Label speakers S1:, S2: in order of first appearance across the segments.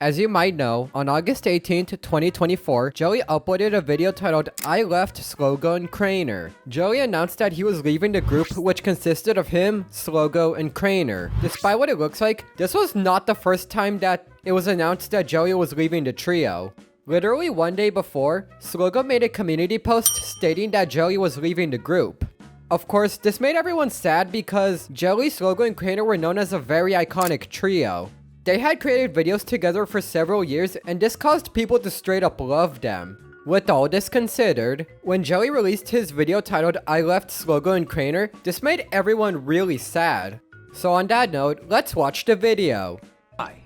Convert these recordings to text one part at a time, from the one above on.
S1: As you might know, on August 18th, 2024, Joey uploaded a video titled I Left Slogo and Craner. Joey announced that he was leaving the group, which consisted of him, Slogo, and Craner. Despite what it looks like, this was not the first time that it was announced that Joey was leaving the trio. Literally one day before, Slogo made a community post stating that Joey was leaving the group. Of course, this made everyone sad because Joey, Slogo, and Craner were known as a very iconic trio. They had created videos together for several years, and this caused people to straight up love them. With all this considered, when Joey released his video titled I Left Slogo and Craner, this made everyone really sad. So on that note, let's watch the video.
S2: Hi.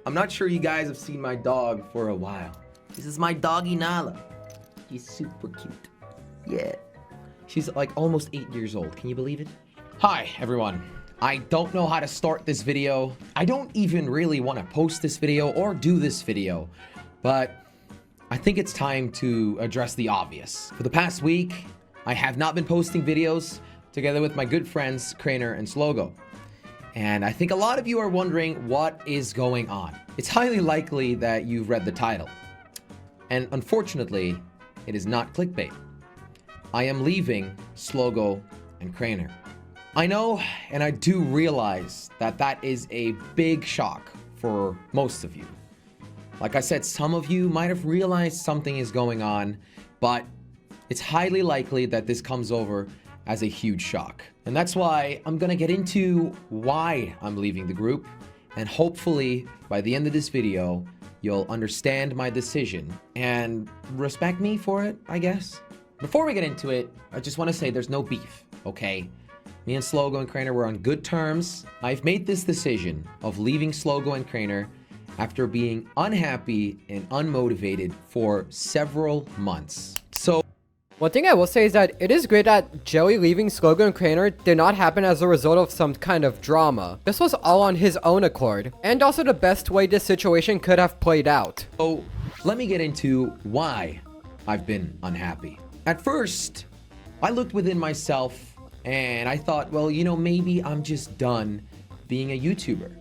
S2: I'm not sure you guys have seen my dog for a while. This is my doggy Nala. She's super cute. Yeah. She's like almost 8 years old. Can you believe it? Hi, everyone. I don't know how to start this video. I don't even really want to post this video or do this video, but I think it's time to address the obvious. For the past week, I have not been posting videos together with my good friends, Craner and Slogo. And I think a lot of you are wondering what is going on. It's highly likely that you've read the title. And unfortunately, it is not clickbait. I am leaving Slogo and Craner. I know, and I do realize that that is a big shock for most of you. Like I said, some of you might have realized something is going on, but it's highly likely that this comes over as a huge shock. And that's why I'm gonna get into why I'm leaving the group, and hopefully by the end of this video, you'll understand my decision and respect me for it, I guess. Before we get into it, I just wanna say there's no beef, okay? Me and Slogo and Craner were on good terms. I've made this decision of leaving Slogo and Craner after being unhappy and unmotivated for several months. So,
S1: one thing I will say is that it is great that Joey leaving Slogo and Craner did not happen as a result of some kind of drama. This was all on his own accord, and also the best way this situation could have played out.
S2: So let me get into why I've been unhappy. At first, I looked within myself and I thought, well, you know, maybe I'm just done being a YouTuber.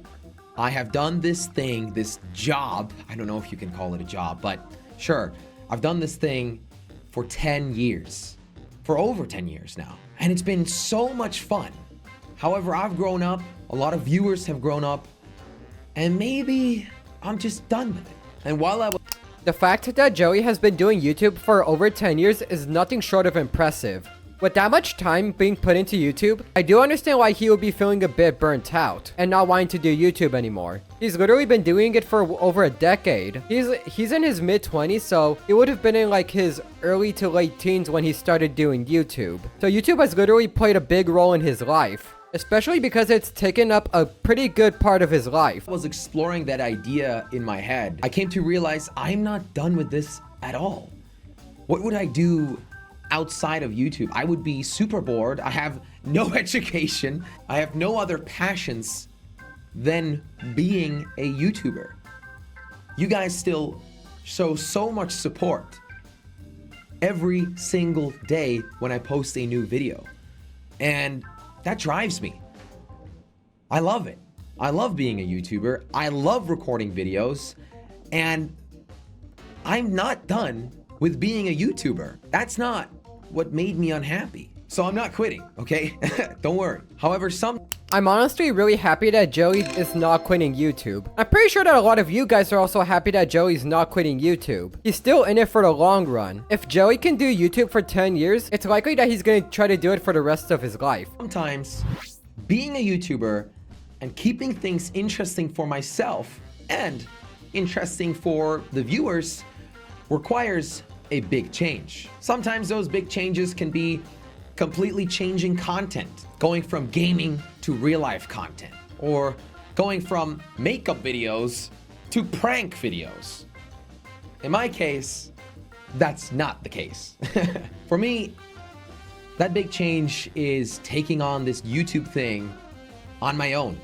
S2: I have done this thing, this job. I don't know if you can call it a job, but sure. I've done this thing for 10 years, for over 10 years now. And it's been so much fun. However, I've grown up, a lot of viewers have grown up, and maybe I'm just done with it. And while I was
S1: The fact that Joey has been doing YouTube for over 10 years is nothing short of impressive. With that much time being put into YouTube, I do understand why he would be feeling a bit burnt out and not wanting to do YouTube anymore. He's literally been doing it for over a decade. He's in his mid-20s, so he would have been in like his early to late teens when he started doing YouTube. So YouTube has literally played a big role in his life, especially because it's taken up a pretty good part of his life.
S2: I was exploring that idea in my head, I came to realize I'm not done with this at all. What would I do outside of YouTube? I would be super bored. I have no education. I have no other passions than being a YouTuber. You guys still show so much support every single day when I post a new video. And that drives me. I love it. I love being a YouTuber. I love recording videos. And I'm not done with being a YouTuber. That's not what made me unhappy. So I'm not quitting, okay? Don't worry. However,
S1: I'm honestly really happy that Joey is not quitting YouTube. I'm pretty sure that a lot of you guys are also happy that Joey's not quitting YouTube. He's still in it for the long run. If Joey can do YouTube for 10 years, it's likely that he's gonna try to do it for the rest of his life.
S2: sometimes being a YouTuber and keeping things interesting for myself and interesting for the viewers requires a big change. Sometimes those big changes can be completely changing content, going from gaming to real life content, or going from makeup videos to prank videos. In my case, that's not the case. For me, that big change is taking on this YouTube thing on my own.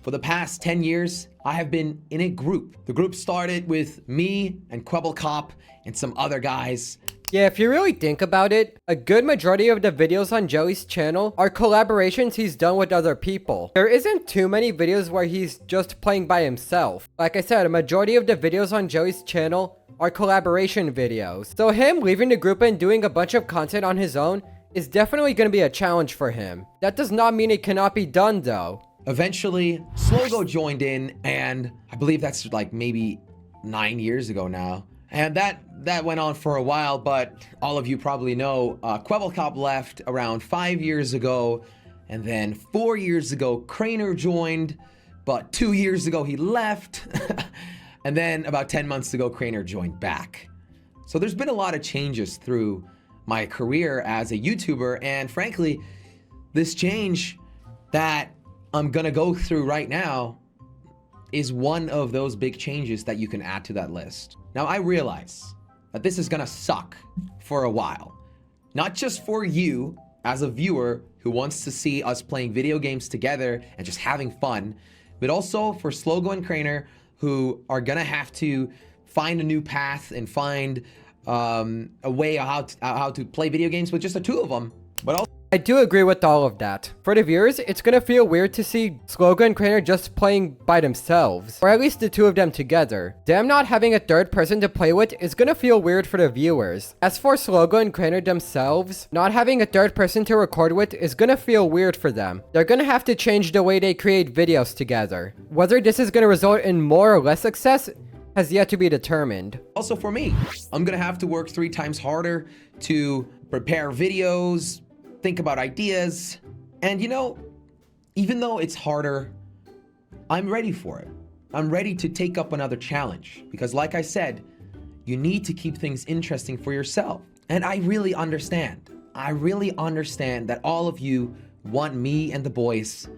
S2: For the past 10 years, I have been in a group. The group started with me and Quebble Cop and some other guys,
S1: Yeah, if you really think about it, a good majority of the videos on Joey's channel are collaborations he's done with other people. There isn't too many videos where he's just playing by himself. Like I said, a majority of the videos on Joey's channel are collaboration videos. So him leaving the group and doing a bunch of content on his own is definitely going to be a challenge for him. That does not mean it cannot be done though.
S2: Eventually, Slogo joined in, and I believe that's like maybe 9 years ago now. And that went on for a while, but all of you probably know Kwebbelkop left around 5 years ago, and then 4 years ago Crainer joined, but 2 years ago he left, and then about 10 months ago Crainer joined back. So there's been a lot of changes through my career as a YouTuber, and frankly, this change that I'm gonna go through right now is one of those big changes that you can add to that list. Now, I realize that this is gonna suck for a while. Not just for you as a viewer who wants to see us playing video games together and just having fun, but also for Slogo and Crainer, who are gonna have to find a new path and find a way how to play video games with just the two of them. But also,
S1: I do agree with all of that. For the viewers, it's gonna feel weird to see Slogo and Crainer just playing by themselves, or at least the two of them together. Them not having a third person to play with is gonna feel weird for the viewers. As for Slogo and Crainer themselves, not having a third person to record with is gonna feel weird for them. They're gonna have to change the way they create videos together. Whether this is gonna result in more or less success has yet to be determined.
S2: also for me, I'm gonna have to work 3 times harder to prepare videos, think about ideas, and you know, even though it's harder, I'm ready for it. I'm ready to take up another challenge because like I said, you need to keep things interesting for yourself. And I really understand that all of you want me and the boys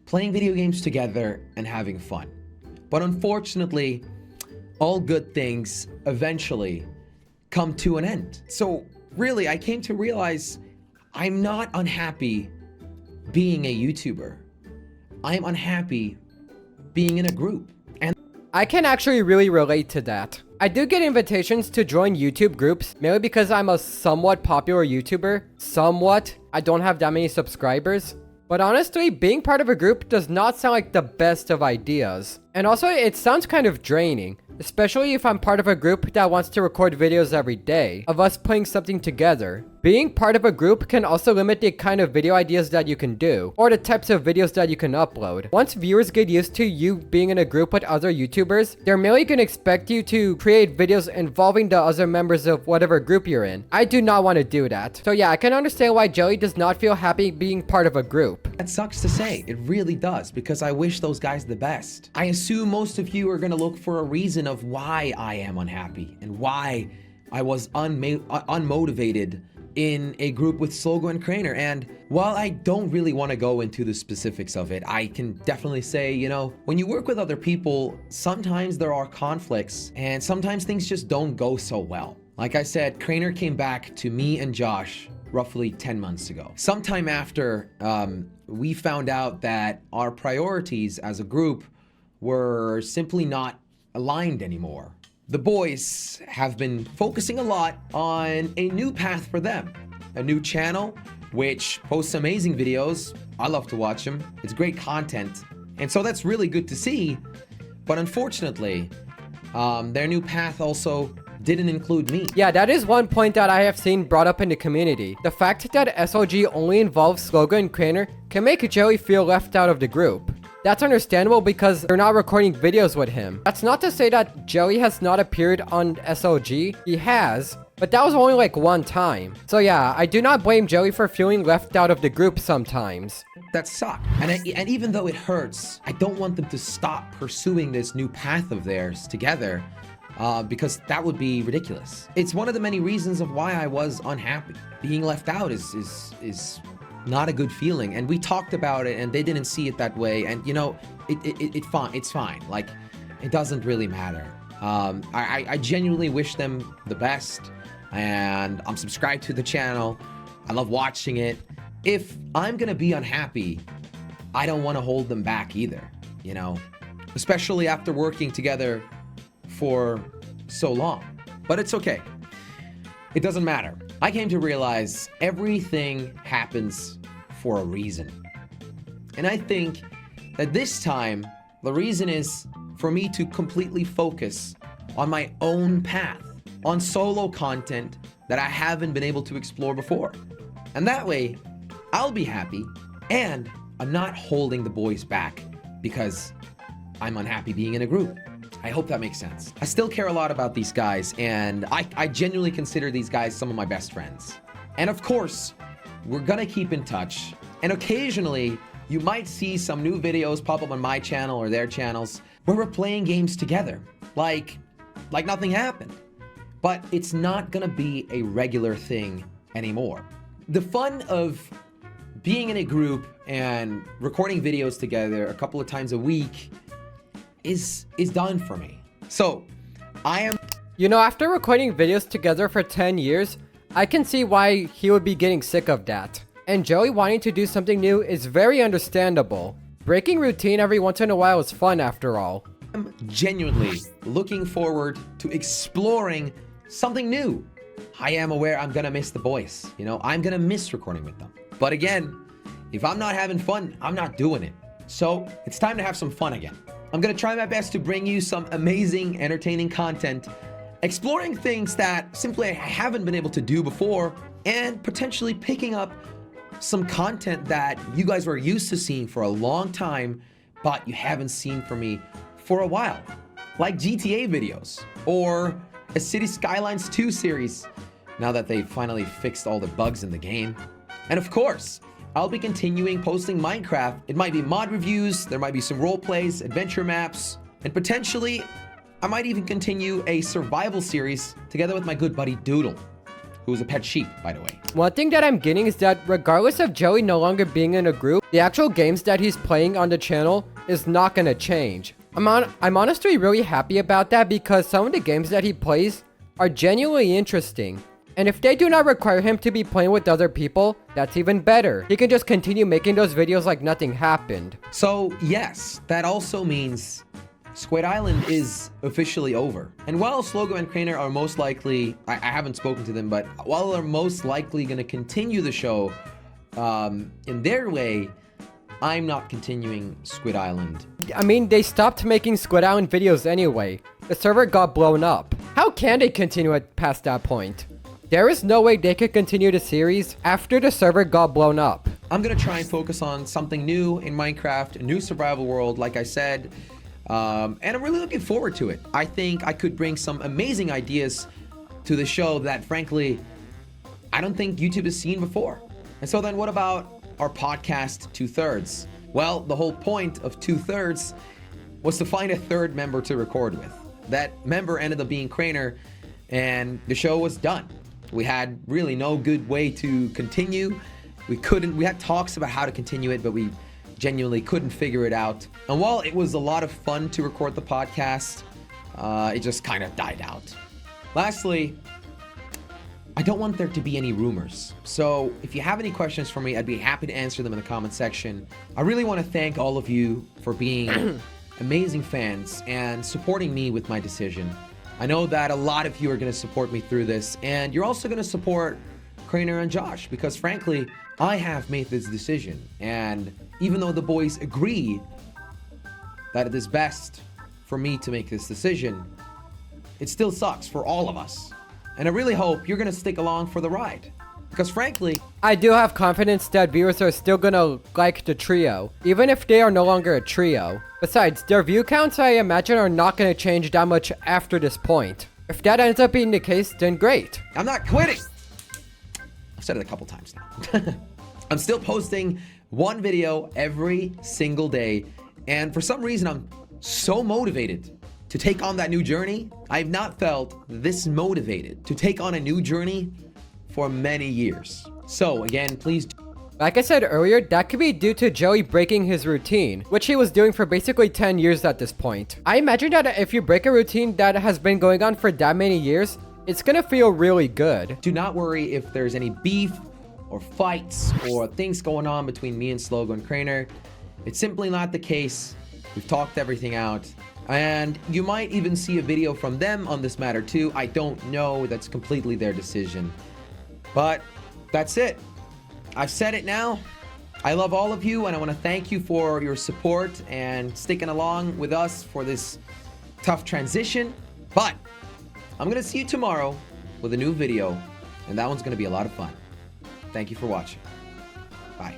S2: playing video games together and having fun. But unfortunately, all good things eventually come to an end. So really, I came to realize I'm not unhappy being a YouTuber. I'm unhappy being in a group. And
S1: I can actually really relate to that. I do get invitations to join YouTube groups, mainly because I'm a somewhat popular YouTuber. Somewhat. I don't have that many subscribers. But honestly, being part of a group does not sound like the best of ideas. And also, it sounds kind of draining. Especially if I'm part of a group that wants to record videos every day, of us playing something together. Being part of a group can also limit the kind of video ideas that you can do, or the types of videos that you can upload. Once viewers get used to you being in a group with other YouTubers, they're merely gonna expect you to create videos involving the other members of whatever group you're in. I do not want to do that. So yeah, I can understand why Joey does not feel happy being part of a group.
S2: that sucks to say, it really does, because I wish those guys the best. I assume most of you are gonna look for a reason of why I am unhappy and why I was unmotivated in a group with Slogo and Crainer. And while I don't really want to go into the specifics of it, I can definitely say, you know, when you work with other people, sometimes there are conflicts and sometimes things just don't go so well. Like I said, Crainer came back to me and Josh roughly 10 months ago. Sometime after we found out that our priorities as a group were simply not aligned anymore. The boys have been focusing a lot on a new path for them, a new channel which posts amazing videos. I love to watch them. It's great content. And so that's really good to see. But unfortunately, their new path also didn't include me.
S1: Yeah, that is one point that I have seen brought up in the community. The fact that SOG only involves Slogo and Crainer can make Joey feel left out of the group. That's understandable because they're not recording videos with him. That's not to say that Joey has not appeared on SOG. He has, but that was only like one time. So yeah, I do not blame Joey for feeling left out of the group sometimes.
S2: That sucked. And even though it hurts, I don't want them to stop pursuing this new path of theirs together. Because that would be ridiculous. It's one of the many reasons of why I was unhappy. Being left out is not a good feeling, and we talked about it and they didn't see it that way, and you know, it's fine. Like, it doesn't really matter. I genuinely wish them the best, and I'm subscribed to the channel. I love watching it. If I'm gonna be unhappy, I don't want to hold them back either, you know, especially after working together for so long. But it's okay. it doesn't matter. I came to realize everything happens for a reason. And I think that this time, the reason is for me to completely focus on my own path, on solo content that I haven't been able to explore before. And that way, I'll be happy, and I'm not holding the boys back because I'm unhappy being in a group. I hope that makes sense. I still care a lot about these guys, and I genuinely consider these guys some of my best friends. And of course, we're gonna keep in touch, and occasionally, you might see some new videos pop up on my channel or their channels where we're playing games together, like nothing happened. But it's not gonna be a regular thing anymore. The fun of being in a group and recording videos together a couple of times a week is done for me. So, I am...
S1: You know, after recording videos together for 10 years, I can see why he would be getting sick of that. And Joey wanting to do something new is very understandable. Breaking routine every once in a while is fun after all.
S2: I'm genuinely looking forward to exploring something new. I am aware I'm gonna miss the boys. You know, I'm gonna miss recording with them. But again, if I'm not having fun, I'm not doing it. So it's time to have some fun again. I'm gonna try my best to bring you some amazing, entertaining content, exploring things that simply I haven't been able to do before, and potentially picking up some content that you guys were used to seeing for a long time, but you haven't seen from me for a while. Like GTA videos, or a City Skylines 2 series, now that they finally fixed all the bugs in the game. And of course, I'll be continuing posting Minecraft. It might be mod reviews, there might be some role plays, adventure maps, and potentially, I might even continue a survival series together with my good buddy Doodle, who is a pet sheep, by the way.
S1: One thing that I'm getting is that regardless of Joey no longer being in a group, the actual games that he's playing on the channel is not gonna change. I'm honestly really happy about that because some of the games that he plays are genuinely interesting. And if they do not require him to be playing with other people, that's even better. He can just continue making those videos like nothing happened.
S2: So yes, that also means Squid Island is officially over. And while Slogo and Craner are most likely, I haven't spoken to them, but while they're most likely gonna continue the show in their way, I'm not continuing Squid Island.
S1: I mean, they stopped making Squid Island videos anyway. The server got blown up. How can they continue it past that point? There is no way they could continue the series after the server got blown up.
S2: I'm gonna try and focus on something new in Minecraft, a new survival world, like I said. And I'm really looking forward to it. I think I could bring some amazing ideas to the show that, frankly, I don't think YouTube has seen before. And so then what about our podcast 2/3? Well, the whole point of 2/3 was to find a third member to record with. That member ended up being Craner, and the show was done. We had really no good way to continue. We had talks about how to continue it, but we genuinely couldn't figure it out. And while it was a lot of fun to record the podcast, it just kind of died out. Lastly, I don't want there to be any rumors. So if you have any questions for me, I'd be happy to answer them in the comment section. I really want to thank all of you for being amazing fans and supporting me with my decision. I know that a lot of you are going to support me through this, and you're also going to support Craner and Josh, because frankly, I have made this decision. And even though the boys agree that it is best for me to make this decision, it still sucks for all of us. And I really hope you're going to stick along for the ride. Because frankly,
S1: I do have confidence that viewers are still gonna like the trio, even if they are no longer a trio. Besides, their view counts, I imagine, are not gonna change that much after this point. If that ends up being the case, then great.
S2: I'm not quitting. I've said it a couple times now. I'm still posting one video every single day. And for some reason, I'm so motivated to take on that new journey. I've not felt this motivated to take on a new journey for many years. So again, please.
S1: Like I said earlier, that could be due to Joey breaking his routine, which he was doing for basically 10 years at this point. I imagine that if you break a routine that has been going on for that many years, it's gonna feel really good.
S2: Do not worry if there's any beef or fights or things going on between me and Slogo and Craner. It's simply not the case. We've talked everything out, And you might even see a video from them on this matter too. I don't know. That's completely their decision. But that's it. I've said it now. I love all of you, and I want to thank you for your support and sticking along with us for this tough transition. But I'm going to see you tomorrow with a new video, and that one's going to be a lot of fun. Thank you for watching. Bye.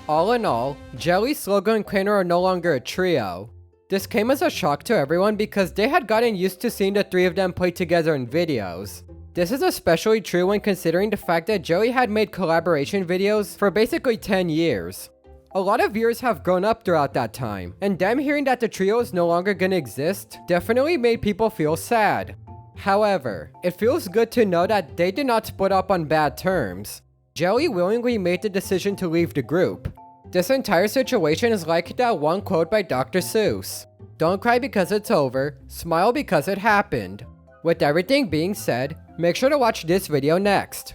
S1: All in all, Jelly, Slogo, and Crainer are no longer a trio. This came as a shock to everyone because they had gotten used to seeing the three of them play together in videos. This is especially true when considering the fact that Joey had made collaboration videos for basically 10 years. A lot of viewers have grown up throughout that time, and them hearing that the trio is no longer gonna exist definitely made people feel sad. However, it feels good to know that they did not split up on bad terms. Jelly willingly made the decision to leave the group. This entire situation is like that one quote by Dr. Seuss. Don't cry because it's over, smile because it happened. With everything being said, make sure to watch this video next.